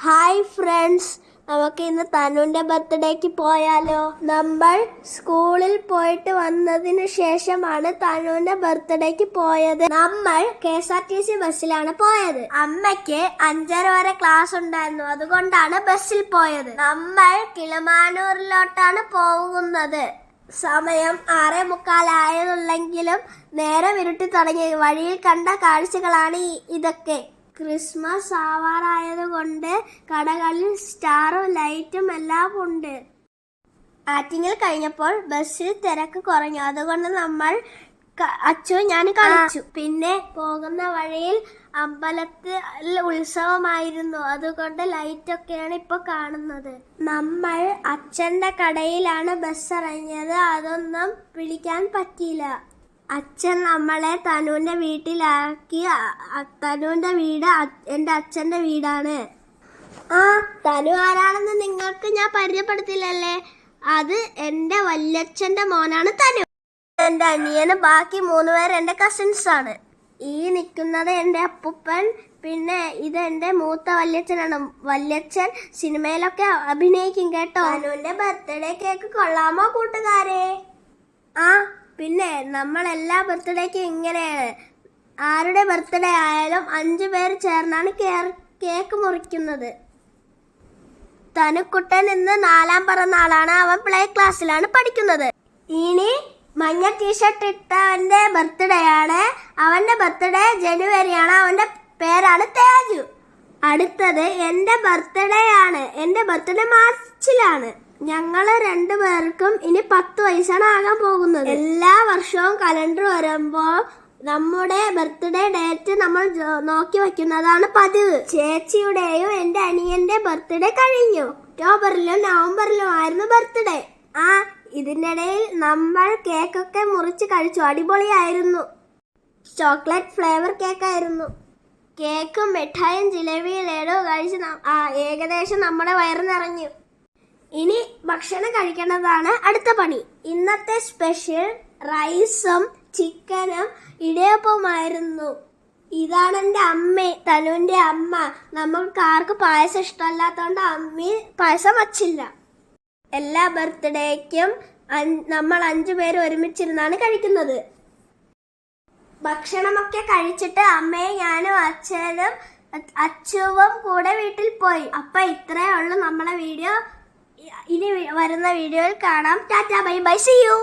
Hi friends, നമുക്ക് ഇന്ന് തനുവിൻ്റെ ബർത്ത്ഡേക്ക് പോയാലോ? നമ്മൾ സ്കൂളിൽ പോയിട്ട് വന്നതിന് ശേഷമാണ് തനുവിൻ്റെ ബർത്ത്ഡേക്ക് പോയത്. നമ്മൾ KSRTC ബസ്സിലാണ് പോയത്. അമ്മയ്ക്ക് 5:30 വരെ ക്ലാസ് ഉണ്ടായിരുന്നു, അതുകൊണ്ടാണ് ബസ്സിൽ പോയത്. നമ്മൾ കിളിമാനൂരിലോട്ടാണ് പോകുന്നത്. സമയം 6:45 ആയതുള്ളെങ്കിലും നേരം ഇരുട്ടി തുടങ്ങി. വഴിയിൽ കണ്ട കാഴ്ചകളാണ് ഇതൊക്കെ. ക്രിസ്മസ് ആവാറായതുകൊണ്ട് കടകളിൽ സ്റ്റാറും ലൈറ്റും എല്ലാം ഉണ്ട്. ആറ്റിങ്ങൽ കഴിഞ്ഞപ്പോൾ ബസ്സിൽ തിരക്ക് കുറഞ്ഞു, അതുകൊണ്ട് നമ്മൾ അച്ഛനും ഞാൻ കളിച്ചു. പിന്നെ പോകുന്ന വഴിയിൽ അമ്പലത്തിൽ ഉത്സവമായിരുന്നു, അതുകൊണ്ട് ലൈറ്റൊക്കെയാണ് ഇപ്പോൾ കാണുന്നത്. നമ്മൾ അച്ഛൻ്റെ കടയിലാണ് ബസ് ഇറങ്ങിയത്. അതൊന്നും പിടിക്കാൻ പറ്റിയില്ല. അച്ഛൻ നമ്മളെ തനുവിൻ്റെ വീട്ടിലാക്കി. തനുവിൻ്റെ വീട് എൻ്റെ അച്ഛൻ്റെ വീടാണ്. തനു ആരാണെന്ന് നിങ്ങൾക്ക് ഞാൻ പരിചയപ്പെടുത്തില്ലല്ലേ? അത് എൻ്റെ വല്യച്ഛൻ്റെ മോനാണ് തനു. എൻ്റെ അനിയന് ബാക്കി 3 പേര് എൻ്റെ കസിൻസ് ആണ്. ഈ നിൽക്കുന്നത് എൻ്റെ അപ്പൂപ്പൻ, പിന്നെ ഇത് എൻ്റെ മൂത്ത വല്യച്ഛനാണ്. വല്യച്ഛൻ സിനിമയിലൊക്കെ അഭിനയിക്കും കേട്ടോ. തനുവിൻ്റെ ബർത്ത്ഡേ കേക്ക് കൊള്ളാമോ കൂട്ടുകാരെ? പിന്നെ നമ്മളെല്ലാ ബർത്ത്ഡേക്കും ഇങ്ങനെയാണ്. ആരുടെ ബർത്ത്ഡേ ആയാലും 5 പേര് ചേർന്നാണ് കേക്ക് മുറിക്കുന്നത്. തനുക്കുട്ടൻ ഇന്ന് 4ാം പിറന്നാളാണ്. അവൻ പ്ലേ ക്ലാസ്സിലാണ് പഠിക്കുന്നത്. ഇനി മഞ്ഞ ടീഷർട്ട് ഇട്ടവൻ്റെ ബർത്ത്ഡേ ആണ്. അവൻ്റെ ബർത്ത്ഡേ ജനുവരിയാണ്. അവൻ്റെ പേരാണ് തേജു. അടുത്തത് എൻ്റെ ബർത്ത്ഡേ ആണ്. എൻ്റെ ബർത്ത്ഡേ മാർച്ചിലാണ്. ഞങ്ങൾ 2 പേർക്കും ഇനി 10 വയസ്സാണ് ആകാൻ പോകുന്നത്. എല്ലാ വർഷവും കലണ്ടർ വരുമ്പോൾ നമ്മുടെ ബർത്ത്ഡേ ഡേറ്റ് നമ്മൾ നോക്കി വയ്ക്കുന്നതാണ് പതിവ്. ചേച്ചിയുടെയും എൻ്റെ അനിയന്റെ ബർത്ത്ഡേ കഴിഞ്ഞു. ഒക്ടോബറിലും നവംബറിലും ആയിരുന്നു ബർത്ത്ഡേ. ഇതിനിടയിൽ നമ്മൾ കേക്കൊക്കെ മുറിച്ച് കഴിച്ചു. അടിപൊളിയായിരുന്നു. ചോക്ലേറ്റ് ഫ്ലേവർ കേക്കായിരുന്നു. കേക്കും മിഠായും ജിലേബിയും ലഡു കഴിച്ച് ഏകദേശം നമ്മുടെ വയറ് നിറഞ്ഞു. ഇനി ഭക്ഷണം കഴിക്കേണ്ടതാണ് അടുത്ത പണി. ഇന്നത്തെ സ്പെഷ്യൽ റൈസും ചിക്കനും ഇടിയപ്പവുമായിരുന്നു. ഇതാണ് എൻ്റെ അമ്മ, തനുവിൻ്റെ അമ്മ. നമ്മൾക്ക് ആർക്ക് പായസം ഇഷ്ടമല്ലാത്തതുകൊണ്ട് അമ്മ പായസം വച്ചില്ല. എല്ലാ ബർത്ത്ഡേക്കും നമ്മൾ 5 പേര് ഒരുമിച്ചിരുന്നാണ് കഴിക്കുന്നത്. ഭക്ഷണമൊക്കെ കഴിച്ചിട്ട് അമ്മയും ഞാനും അച്ഛനും കൂടെ വീട്ടിൽ പോയി. അപ്പം ഇത്രയേ ഉള്ളൂ നമ്മളെ വീഡിയോ. ഇനി വരുന്ന വീഡിയോയിൽ കാണാം. Ta-ta, bye bye, see U.